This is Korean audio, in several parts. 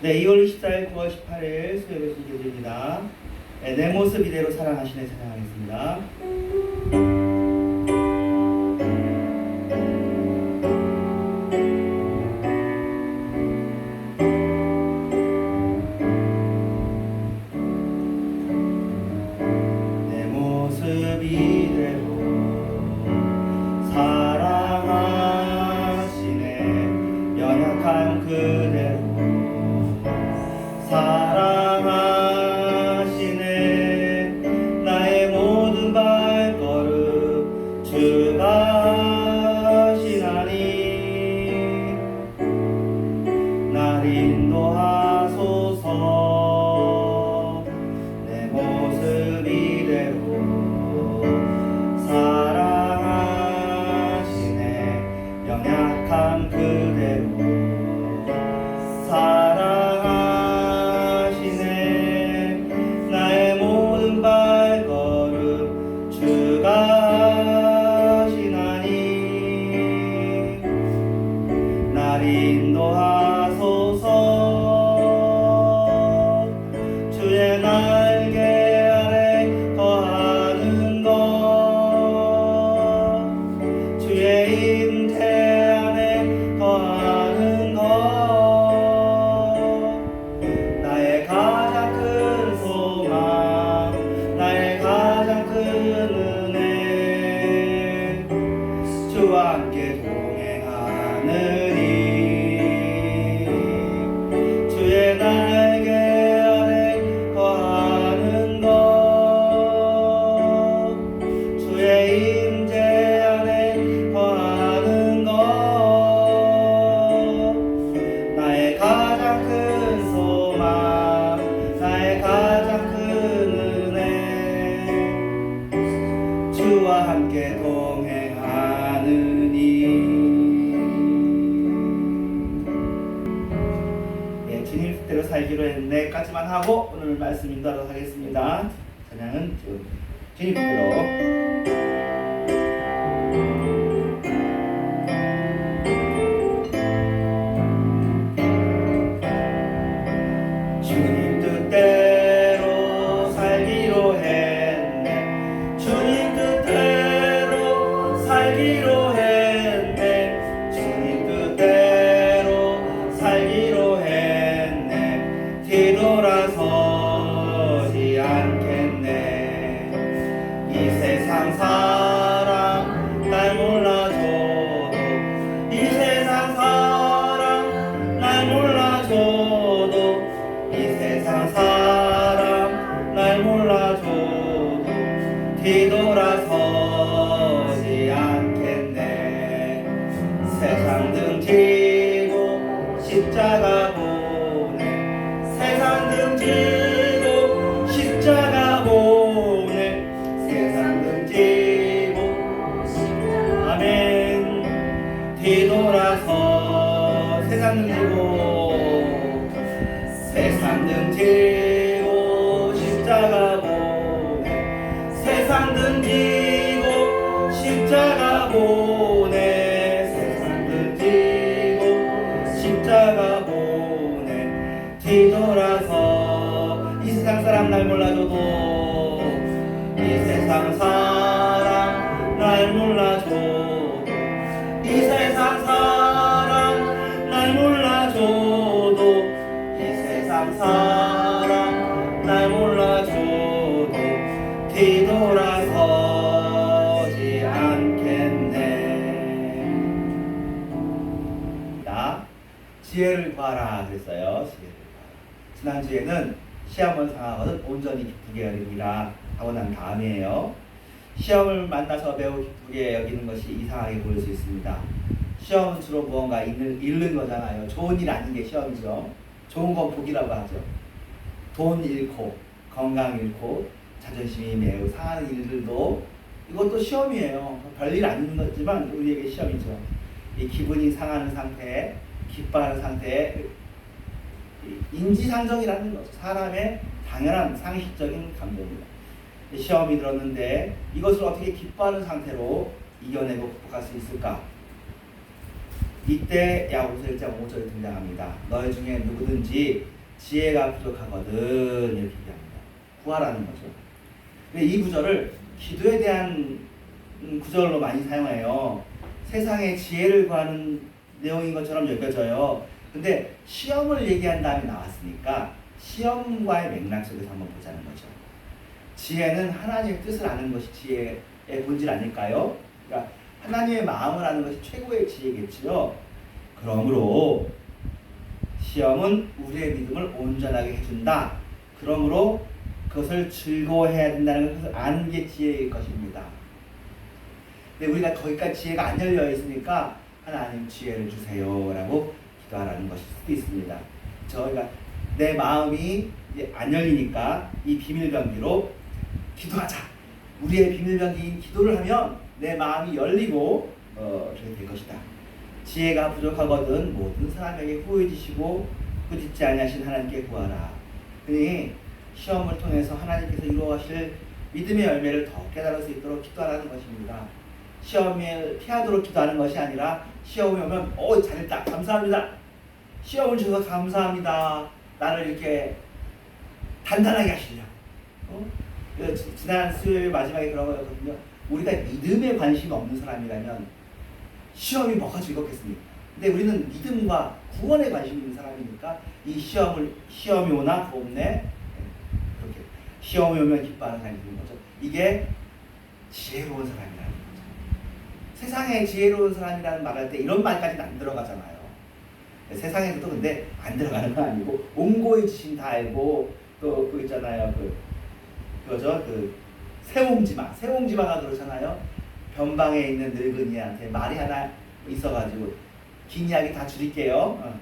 네, 2월 24일, 9월 18일 수요일 신교주입니다. 네, 내 모습 이대로 사랑하시네 찬양하겠습니다. 내 모습 이대로 사랑하시네 연약한 그대로 사랑하시네 나의 모든 발걸음 주가 하시나니 날 인도하소서 내 모습 이대로 사랑하시네 연약한 그대로 사랑하시네 나의 모든 발걸음 주가 하시나니 날 인도하소서 주의 날개 아래 거하는 것 주의 임재 안에 거하는 것 나의 가장 큰 소망 나의 가장 큰 은혜 주와 함께 동행하느니 주의 날개 아래 거하는 것 주의 임재 안에 거하는 것 나의 가장 큰 소망 나의 가장 큰 은혜 주와 함께 동행하느니 예, 주님 뜻대로 살기로 했네까지만 하고 오늘 말씀 인도하도록 하겠습니다. 찬양은 주님 뜻대로 주님 뜻대로 살기로 했네 주님 뜻대로 살기로 했네 주님 뜻대로 살기로 했네 뒤돌아서지 않겠네 이 세상 사람 날 몰라줘도 이 세상 사람 날 몰라줘도 이 세상 사람 날 몰라줘도 뒤돌아서지 않겠네 세상 등지고 십자가 보내 세상 등지고 십자가 보내 세상 등지고 아멘 뒤돌아서 세상 등지고 세상 등지고 십자가 보내 세상 등지고 십자가 보내 세상 등지고 십자가 보내 뒤돌아서 이 세상 사람 날 몰라줘도 이 세상 사람 날 몰라줘도 이 세상 사람 날 몰라줘도 세상 사람 날 몰라줘도 뒤돌아서지 않겠네. 자, 지혜를 구하라 그랬어요. 지혜를 구하라. 지난주에는 시험을 당하거든 온전히 기쁘게 여기라 하고 난 다음이에요. 시험을 만나서 매우 기쁘게 여기는 것이 이상하게 보일 수 있습니다. 시험은 주로 무언가 잃는 거잖아요. 좋은 일 아닌 게 시험이죠. 좋은 건 복이라고 하죠. 돈 잃고 건강 잃고 자존심이 매우 상하는 일들도 이것도 시험이에요. 별일 아닌 거지만 우리에게 시험이죠. 이 기분이 상하는 상태, 기뻐하는 상태에 인지상정이라는 거죠. 사람의 당연한 상식적인 감정입니다. 시험이 들었는데 이것을 어떻게 기뻐하는 상태로 이겨내고 극복할 수 있을까? 이때 야고보서 1장 5절에 등장합니다. 너희 중에 누구든지 지혜가 부족하거든 이렇게 얘기합니다. 구하라는 거죠. 근데 이 구절을 기도에 대한 구절로 많이 사용해요. 세상에 지혜를 구하는 내용인 것처럼 여겨져요. 근데 시험을 얘기한 다음에 나왔으니까 시험과의 맥락 속에서 한번 보자는 거죠. 지혜는 하나님의 뜻을 아는 것이 지혜의 본질 아닐까요? 그러니까 하나님의 마음을 아는 것이 최고의 지혜겠지요. 그러므로 시험은 우리의 믿음을 온전하게 해준다. 그러므로 그것을 즐거워해야 된다는 것을 아는 게 지혜일 것입니다. 근데 우리가 거기까지 지혜가 안 열려 있으니까 하나님 지혜를 주세요 라고 기도하라는 것일 수도 있습니다. 저희가 내 마음이 이제 안 열리니까 이 비밀병기로 기도하자. 우리의 비밀병기인 기도를 하면 내 마음이 열리고 그렇게 될 것이다. 지혜가 부족하거든 모든 사람에게 후회지시고 부짓지 아니하신 하나님께 구하라. 그니 시험을 통해서 하나님께서 이루어하실 믿음의 열매를 더 깨달을 수 있도록 기도하라는 것입니다. 시험을 피하도록 기도하는 것이 아니라 시험이 오면 잘했다 감사합니다. 시험을 주셔서 감사합니다. 나를 이렇게 단단하게 하시려. 지난 수요일 마지막에 그런 거였거든요. 우리가 믿음에 관심이 없는 사람이라면 시험이 뭐가 즐겁겠습니까? 근데 우리는 믿음과 구원에 관심이 있는 사람이니까 이 시험이 오나 돕네. 그렇게 시험이 오면 기뻐하는 사람이 있는 거죠. 이게 지혜로운 사람이라는 거죠. 세상에 지혜로운 사람이라는 말할 때 이런 말까지는 안 들어가잖아요. 세상에서도 근데 안 들어가는 건 아니고 옹고의 지신 다 알고 또 그 있잖아요. 그거죠. 세옹지마가 그렇잖아요. 변방에 있는 늙은이한테 말이 하나 있어가지고 긴 이야기 다 줄일게요.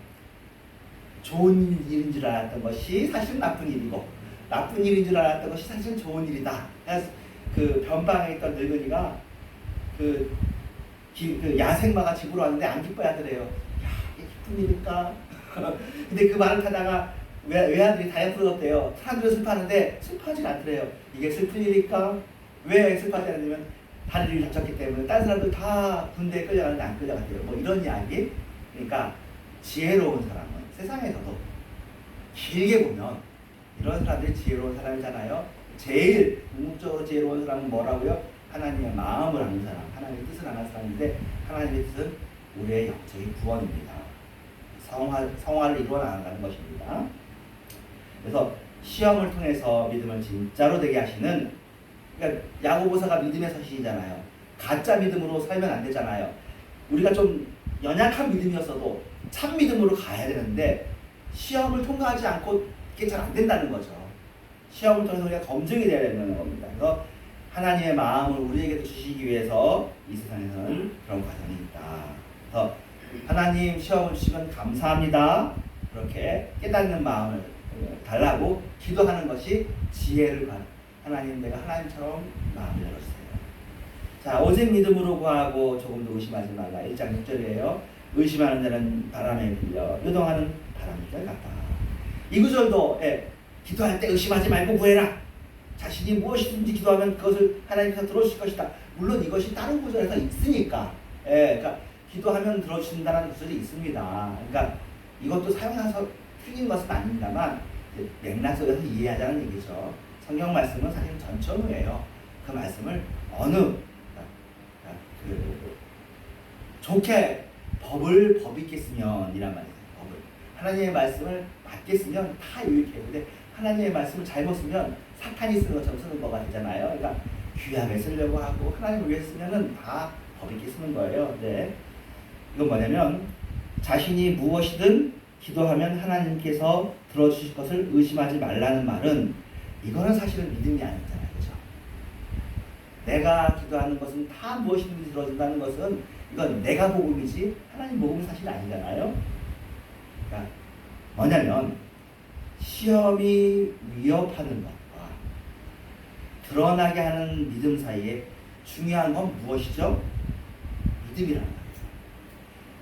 좋은 일인 줄 알았던 것이 사실은 나쁜 일이고 나쁜 일인 줄 알았던 것이 사실은 좋은 일이다. 그래서 그 변방에 있던 늙은이가 그 야생마가 집으로 왔는데 안 기뻐야 하더래요. 야, 이게 기쁜 일일까? 근데 그 말을 타다가 외아들이 다 예쁘었대요. 사람들은 슬퍼하는데 슬퍼하지 않더래요. 이게 슬픈 일일까? 왜 슬퍼하지 않냐면 다리를 다쳤기 때문에 다른 사람들 다 군대에 끌려가는데 안 끌려갔대요. 뭐 이런 이야기. 그러니까 지혜로운 사람은 세상에서도 길게 보면 이런 사람들이 지혜로운 사람이잖아요. 제일 궁극적으로 지혜로운 사람은 뭐라고요? 하나님의 마음을 아는 사람, 하나님의 뜻을 아는 사람인데 하나님의 뜻은 우리의 영적인 구원입니다. 성화를 이루어 나가는 것입니다. 그래서 시험을 통해서 믿음을 진짜로 되게 하시는, 그러니까 야고보서가 믿음의 서신이잖아요. 가짜 믿음으로 살면 안 되잖아요. 우리가 좀 연약한 믿음이었어도 참 믿음으로 가야 되는데 시험을 통과하지 않고 그게 잘 안 된다는 거죠. 시험을 통해서 우리가 검증이 되어야 되는 겁니다. 그래서 하나님의 마음을 우리에게도 주시기 위해서 이 세상에서는 그런 과정이 있다. 그래서 하나님 시험을 주시면 감사합니다. 그렇게 깨닫는 마음을 달라고 기도하는 것이 지혜를 받는, 하나님 내가 하나님처럼 마음을 열어주세요. 자, 오직 믿음으로 구하고 조금도 의심하지 말라. 1장 6절이에요. 의심하는 자는 바람에 빌려 요동하는 바람들 같다. 이 구절도 기도할 때 의심하지 말고 구해라. 자신이 무엇이든지 기도하면 그것을 하나님께서 들어주실 것이다. 물론 이것이 다른 구절에서 있으니까, 그러니까 기도하면 들어주신다는 구절이 있습니다. 그러니까 이것도 사용해서 틀린 것은 아닙니다만 맥락 속에서 이해하자는 얘기죠. 성경 말씀은 사실 전천후예요. 그 말씀을 좋게 법을 법있게 쓰면 이란 말이에요. 법을 하나님의 말씀을 맞게 쓰면 다 유익해요. 근데 하나님의 말씀을 잘못 쓰면 사탄이 쓰는 것처럼 쓰는 거가 되잖아요. 그러니까 귀하게 쓰려고 하고 하나님을 위해 쓰면은 다 법있게 쓰는 거예요. 네. 이건 뭐냐면 자신이 무엇이든 기도하면 하나님께서 들어주실 것을 의심하지 말라는 말은, 이거는 사실은 믿음이 아니잖아요. 그렇죠? 내가 기도하는 것은 다 무엇이든지 들어준다는 것은 이건 내가 복음이지 하나님 복음이 사실 아니잖아요. 그러니까 뭐냐면 시험이 위협하는 것과 드러나게 하는 믿음 사이에 중요한 건 무엇이죠? 믿음이라는 거예요.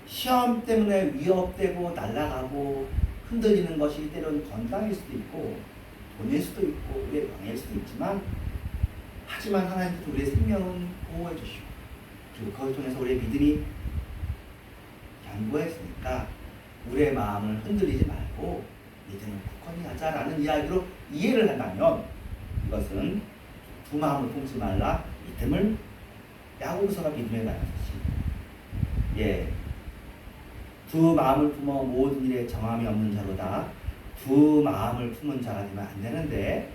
시험 때문에 위협되고 날아가고 흔들리는 것이 때로는 건강일 수도 있고 돈일 수도 있고 우리의 명예일 수도 있지만, 하지만 하나님께서 우리의 생명은 보호해 주시고 그리고 그걸 통해서 우리의 믿음이 완고해지니까 우리의 마음을 흔들리지 말고 믿음을 굳건히 하자라는 이야기로 이해를 한다면 이것은 두 마음을 품지 말라. 믿음을 야고보서가 믿음에 관한 것이 두 마음을 품어 모든 일에 정함이 없는 자로다. 두 마음을 품은 자가 되면 안 되는데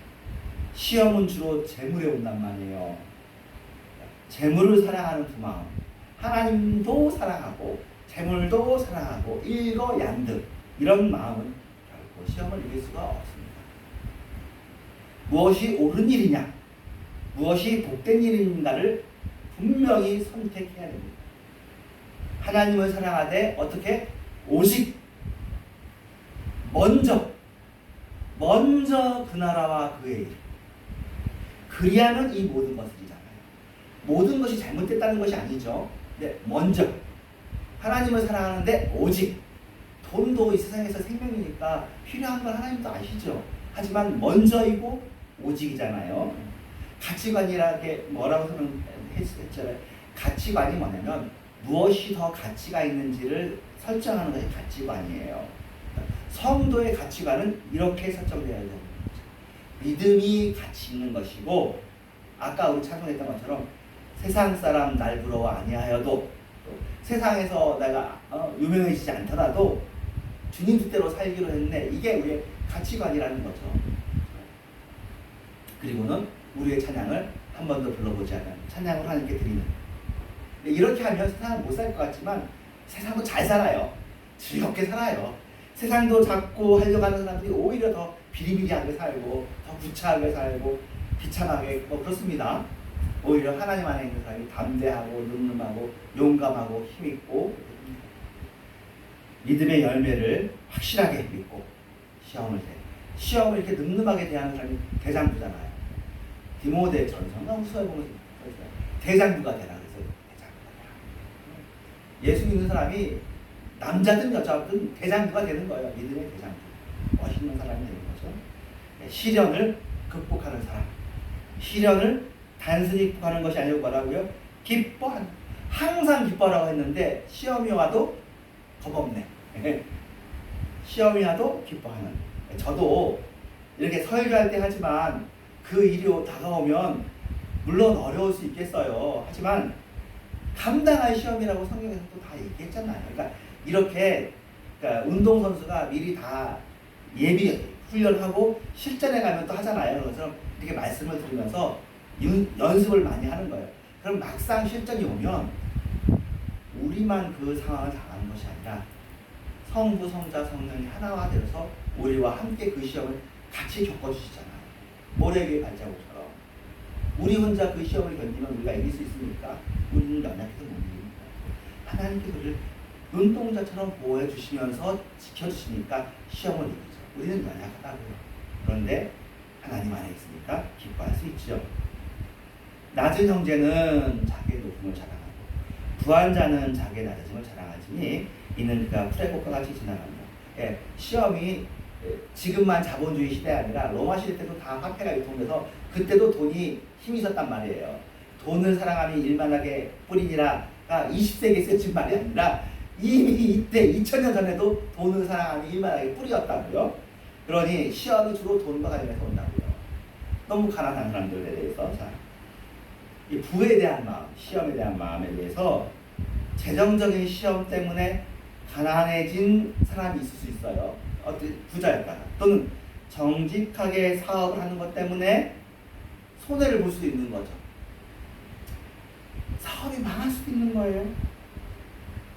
시험은 주로 재물에 온단 말이에요. 재물을 사랑하는 두 마음, 하나님도 사랑하고 재물도 사랑하고 일거양득 이런 마음은 결코 시험을 이길 수가 없습니다. 무엇이 옳은 일이냐, 무엇이 복된 일인가를 분명히 선택해야 됩니다. 하나님을 사랑하되 어떻게? 오직 먼저 그 나라와 그의 일, 그리하면 이 모든 것을 이잖아요. 모든 것이 잘못됐다는 것이 아니죠. 근데 먼저 하나님을 사랑하는데 오직, 돈도 이 세상에서 생명이니까 필요한 건 하나님도 아시죠. 하지만 먼저이고 오직이잖아요. 가치관이라게 뭐라고 설명했잖아요. 가치관이 뭐냐면 무엇이 더 가치가 있는지를 설정하는 것이 가치관이에요. 성도의 가치관은 이렇게 설정되어야 되는 거죠. 믿음이 가치 있는 것이고, 아까 우리 찬송했던 것처럼 세상 사람 날 부러워 아니하여도, 또 세상에서 내가 유명해지지 않더라도 주님 뜻대로 살기로 했네. 이게 우리의 가치관이라는 거죠. 그리고는 우리의 찬양을 한 번도 불러보지 않은 찬양을 하나님께 드리는. 이렇게 하면 세상은 못 살 것 같지만 세상도 잘 살아요. 즐겁게 살아요. 세상도 잡고 하려고 하는 사람들이 오히려 더 비리비리하게 살고 더 구차하게 살고 비참하게 그렇습니다. 오히려 하나님 안에 있는 사람이 담대하고 늠름하고 용감하고 힘있고 믿음의 열매를 확실하게 믿고 시험을 이렇게 늠름하게 대하는 사람이 대장부잖아요. 디모데전서 후서에 보면 대장부가 되라 그래서 대장부가 되라. 예수 믿는 사람이 남자든 여자든 대장부가 되는 거예요. 믿음의 대장부. 멋있는 사람이 되는 거죠. 시련을 극복하는 사람. 시련을 단순히 극복하는 것이 아니고 뭐라고요? 기뻐하는. 항상 기뻐하라고 했는데 시험이 와도 겁없네. 시험이 와도 기뻐하는. 저도 이렇게 설교할 때 하지만 그 일이 다가오면 물론 어려울 수 있겠어요. 하지만 감당할 시험이라고 성경에서도 다 얘기했잖아요. 그러니까 이렇게 운동선수가 미리 다 예비 훈련하고 실전에 가면 또 하잖아요. 그래서 이렇게 말씀을 들으면서 연습을 많이 하는 거예요. 그럼 막상 실전이 오면 우리만 그 상황을 당하는 것이 아니라 성부, 성자, 성령이 하나가 되어서 우리와 함께 그 시험을 같이 겪어주시잖아요. 모래의 발자국처럼. 우리 혼자 그 시험을 견디면 우리가 이길 수 있습니까? 우리는 연약해서 못 이깁니다. 하나님께서 우리를 눈동자처럼 보호해 주시면서 지켜주시니까 시험을 이기죠. 우리는 연약하다고요. 그런데 하나님 안에 있으니까 기뻐할 수 있죠. 낮은 형제는 자기의 높음을 자랑하고 부한 자는 자기의 낮아짐을 자랑하지니 이는 그가 풀의 꽃과 같이 지나간다. 시험이 지금만 자본주의 시대 아니라 로마 시대 때도 다 화폐가 유통돼서 그때도 돈이 힘이 있었단 말이에요. 돈을 사랑하니 일만하게 뿌리니라가 20세기에 쓰여진 말이 아니라 이미 이때 2000년 전에도 돈을 사랑하니 일만하게 뿌리였다고요. 그러니 시험이 주로 돈과 관련해서 온다고요. 너무 가난한 사람들에 대해서. 자, 이 부에 대한 마음, 시험에 대한 마음에 대해서 재정적인 시험 때문에 가난해진 사람이 있을 수 있어요. 어떻게 부자였다가 또는 정직하게 사업을 하는 것 때문에 손해를 볼 수도 있는 거죠. 사업이 망할 수도 있는 거예요.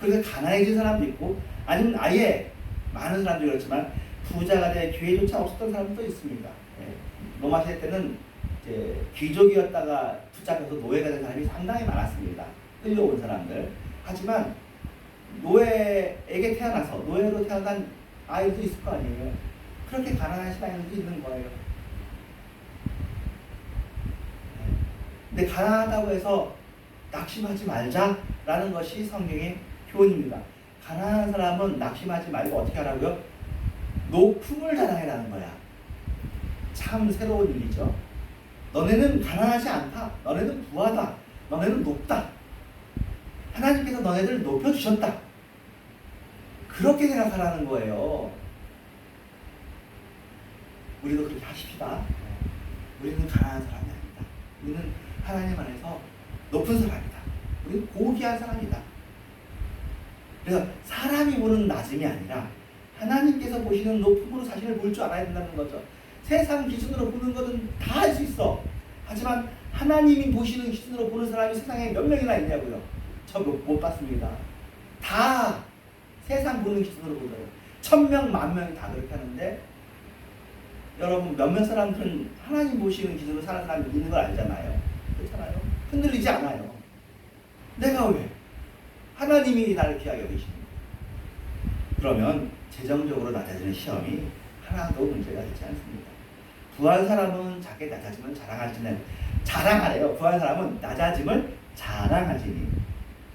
그래서 가난해진 사람도 있고 아니면 아예 많은 사람들이 그렇지만 부자가 돼 기회조차 없었던 사람도 있습니다. 로마 시대 때는 이제 귀족이었다가 붙잡혀서 노예가 된 사람이 상당히 많았습니다. 끌려온 사람들. 하지만 노예에게 태어나서 노예로 태어난 아이도 있을 거 아니에요. 그렇게 가난하신 아이들도 있는 거예요. 근데 가난하다고 해서 낙심하지 말자라는 것이 성경의 교훈입니다. 가난한 사람은 낙심하지 말고 어떻게 하라고요? 높음을 자랑해라는 거야. 참 새로운 일이죠. 너네는 가난하지 않다. 너네는 부하다. 너네는 높다. 하나님께서 너네들을 높여주셨다. 그렇게 생각하라는 거예요. 우리도 그렇게 하십시다. 우리는 가난한 사람이 아니다. 우리는 하나님 안에서 높은 사람이다. 우리는 고귀한 사람이다. 그래서 사람이 보는 낮음이 아니라 하나님께서 보시는 높음으로 자신을 볼 줄 알아야 된다는 거죠. 세상 기준으로 보는 것은 다 할 수 있어. 하지만 하나님이 보시는 기준으로 보는 사람이 세상에 몇 명이나 있냐고요. 저 못 봤습니다. 다 세상 보는 기준으로 보더라고요. 1000명, 10,000명이 다 그렇게 하는데 여러분 몇몇 사람들은 하나님 보시는 기준으로 사는 사람이 있는 걸 알잖아요. 그렇잖아요. 흔들리지 않아요. 내가 왜? 하나님이 나를 귀하게 여기십니다. 그러면 재정적으로 낮아지는 시험이 하나도 문제가 되지 않습니다. 부한 사람은 작게 낮아지면 자랑하지는 자랑하래요. 부한 사람은 낮아짐을 자랑하지니.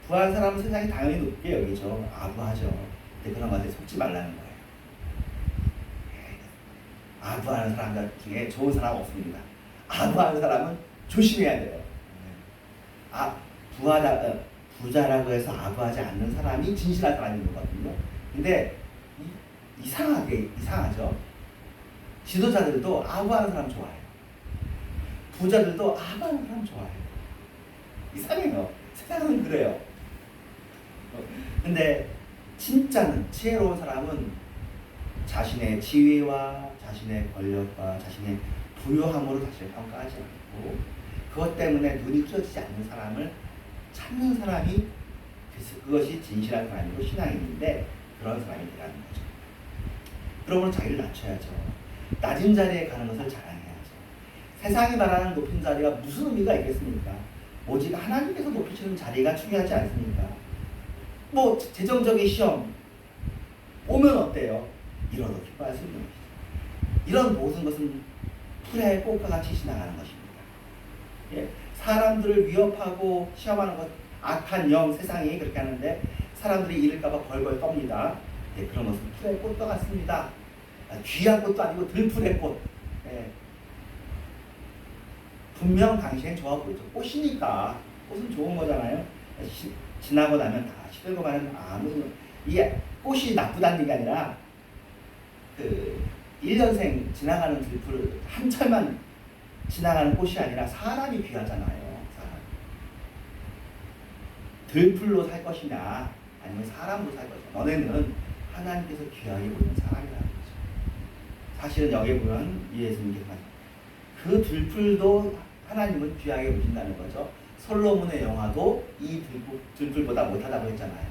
부한 사람은 세상이 당연히 높게 여기죠. 아부하죠. 근데 그런 것에 속지 말라는 거예요. 아부하는 사람들 중에 좋은 사람 없습니다. 아부하는 사람은 조심해야 돼요. 부자라고 해서 아부하지 않는 사람이 진실한 사람인 거거든요. 근데 이상하죠. 지도자들도 아부하는 사람 좋아해요. 부자들도 아부하는 사람 좋아해요. 이상해요. 세상은 그래요. 근데 진짜는 지혜로운 사람은 자신의 지위와 자신의 권력과 자신의 부유함으로 자신을 평가하지 않고 그것 때문에 눈이 휘어지지 않는 사람을 찾는 사람이 그것이 진실한 사람이고 신앙인인데 그런 사람이 되라는 거죠. 그러므로 자기를 낮춰야죠. 낮은 자리에 가는 것을 자랑해야죠. 세상이 말하는 높은 자리가 무슨 의미가 있겠습니까? 오직 하나님께서 높이시는 자리가 중요하지 않습니까? 뭐 재정적인 시험 오면 어때요? 이러도 기뻐할 수 있는 것이죠. 이런 모든 것은 풀의 꽃과 같이 지나가는 것입니다. 예, 사람들을 위협하고 시험하는 것, 악한 영, 세상이 그렇게 하는데 사람들이 잃을까봐 벌벌 떱니다. 예, 그런 것은 풀의 꽃과 같습니다. 귀한 꽃도 아니고 들풀의 꽃. 예. 분명 당시엔 좋아 보이죠. 꽃이니까 꽃은 좋은 거잖아요. 지나고 나면 다 시들고 마는 이게 꽃이 나쁘다는 게 아니라 1년생 지나가는 들풀 한 철만 지나가는 꽃이 아니라 사람이 귀하잖아요. 사람. 들풀로 살 것이냐 아니면 사람으로 살 것이냐. 너네는 하나님께서 귀하게 보는 사람이라는 거죠. 사실은 여기 보면 예수님께서 그 들풀도 하나님은 귀하게 보신다는 거죠. 솔로몬의 영화도 이 들풀보다 못하다고 했잖아요.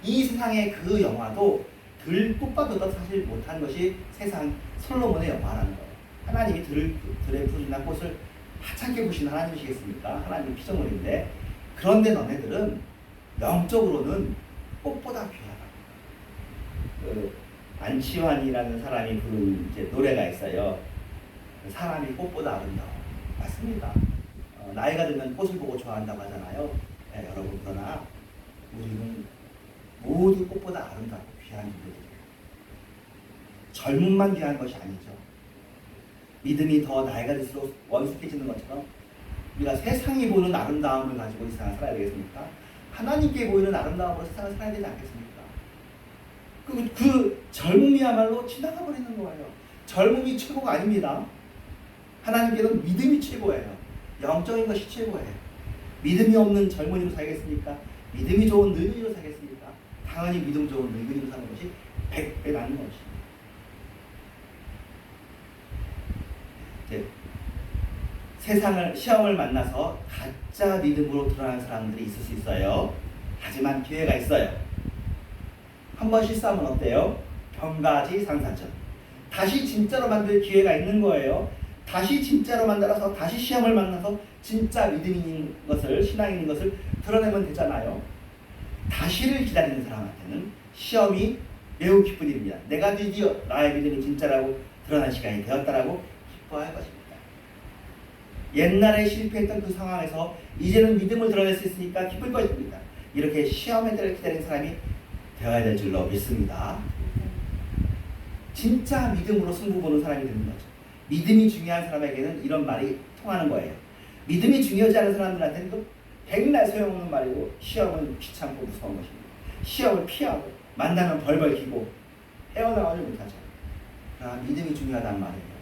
이 세상의 그 영화도 들꽃보다 사실 못한 것이 세상 솔로몬의 영화라는 거예요. 하나님이 들의 풀이나 꽃을 하찮게 보시는 하나님이시겠습니까? 하나님 피조물인데 그런데 너네들은 영적으로는 꽃보다 귀하다. 안치환이라는 사람이 부른 이제 노래가 있어요. 사람이 꽃보다 아름다워. 맞습니다. 나이가 들면 꽃을 보고 좋아한다고 하잖아요. 네, 여러분 그러나 우리는 모두 꽃보다 아름답고 귀한 분들이에요. 젊음만 귀한 것이 아니죠. 믿음이 더 나이가 들수록 원숙해지는 것처럼 우리가 세상이 보는 아름다움을 가지고 이 세상을 살아야 되겠습니까? 하나님께 보이는 아름다움으로 세상을 살아야 되지 않겠습니까? 그 젊음이야말로 지나가 버리는 거예요. 젊음이 최고가 아닙니다. 하나님께는 믿음이 최고예요. 영적인 것이 최고예요. 믿음이 없는 젊은이로 살겠습니까? 믿음이 좋은 늙은이로 살겠습니까? 당연히 믿음 좋은 늙은이로 사는 것이 100배 낫는 것입니다. 시험을 만나서 가짜 믿음으로 드러나는 사람들이 있을 수 있어요. 하지만 기회가 있어요. 한번 실수하면 어때요? 병가지 상사점. 다시 진짜로 만들 기회가 있는 거예요. 다시 진짜로 만들어서 다시 시험을 만나서 진짜 믿음인 것을, 신앙인 것을 드러내면 되잖아요. 다시를 기다리는 사람한테는 시험이 매우 기쁜 일입니다. 내가 드디어 나의 믿음이 진짜라고 드러난 시간이 되었다라고 기뻐할 것입니다. 옛날에 실패했던 그 상황에서 이제는 믿음을 드러낼 수 있으니까 기쁠 것입니다. 이렇게 시험의 때를 기다리는 사람이 되어야 될 줄로 믿습니다. 진짜 믿음으로 승부 보는 사람이 되는 거죠. 믿음이 중요한 사람에게는 이런 말이 통하는 거예요. 믿음이 중요하지 않은 사람들한테는 백날 소용없는 말이고 시험은 귀찮고 무서운 것입니다. 시험을 피하고 만나면 벌벌 기고 헤어나오지 못하죠. 그러나 믿음이 중요하단 말이에요.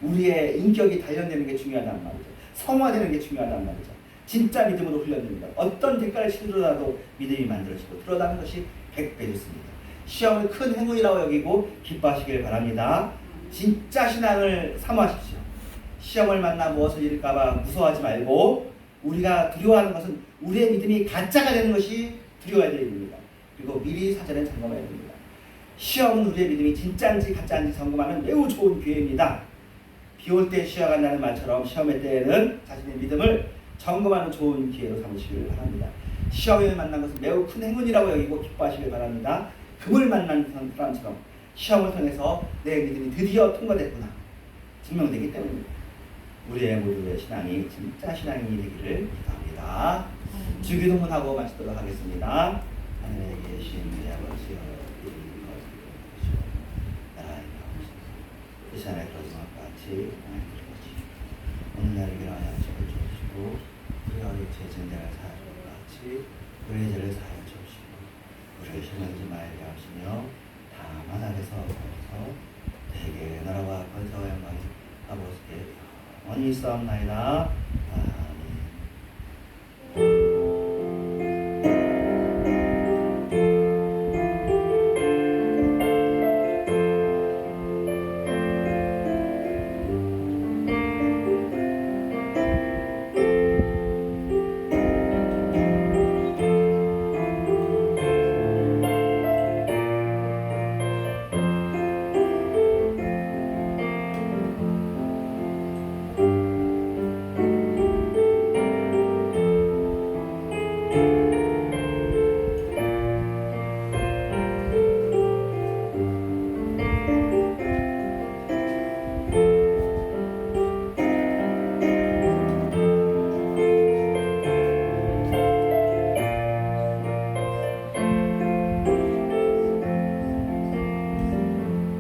우리의 인격이 단련되는 게 중요하단 말이죠. 성화되는 게 중요하단 말이죠. 진짜 믿음으로 훈련됩니다. 어떤 대가를 치르더라도 믿음이 만들어지고 들어가는 것이 100배 좋습니다. 시험을 큰 행운이라고 여기고 기뻐하시길 바랍니다. 진짜 신앙을 사모하십시오. 시험을 만나 무엇을 잃을까봐 무서워하지 말고 우리가 두려워하는 것은 우리의 믿음이 가짜가 되는 것이 두려워야 되는 일입니다. 그리고 미리 사전에 점검해야 됩니다. 시험은 우리의 믿음이 진짜인지 가짜인지 점검하는 매우 좋은 기회입니다. 비 올 때 쉬어간다는 말처럼 시험의 때에는 자신의 믿음을 점검하는 좋은 기회로 삼으시길 바랍니다. 시험을 만난 것은 매우 큰 행운이라고 여기고 기뻐하시길 바랍니다. 금을 만난 사람처럼 시험을 통해서 내 믿음이 드디어 통과됐구나 증명되기 때문입니다. 우리의 모두의 신앙이 진짜 신앙이 되기를 기도합니다. 주기도문하고 마치도록 하겠습니다. 하늘에 계신 우리 아버지여, 이름이 거룩하시오. 나라의 나옵시고 이 산에 거짓말 같이 하나님의 거지 오늘날 일어나는 죄를 주시고 우리가 우리 죄진 자를 사하는 것 같이 우리의 죄를 사하여 주시고 우리를 시험하지 말게 하시며 다만 악에서 구하소서. 대개 나라와 권세와 영광이 아버지께 영원히 있사옵나이다.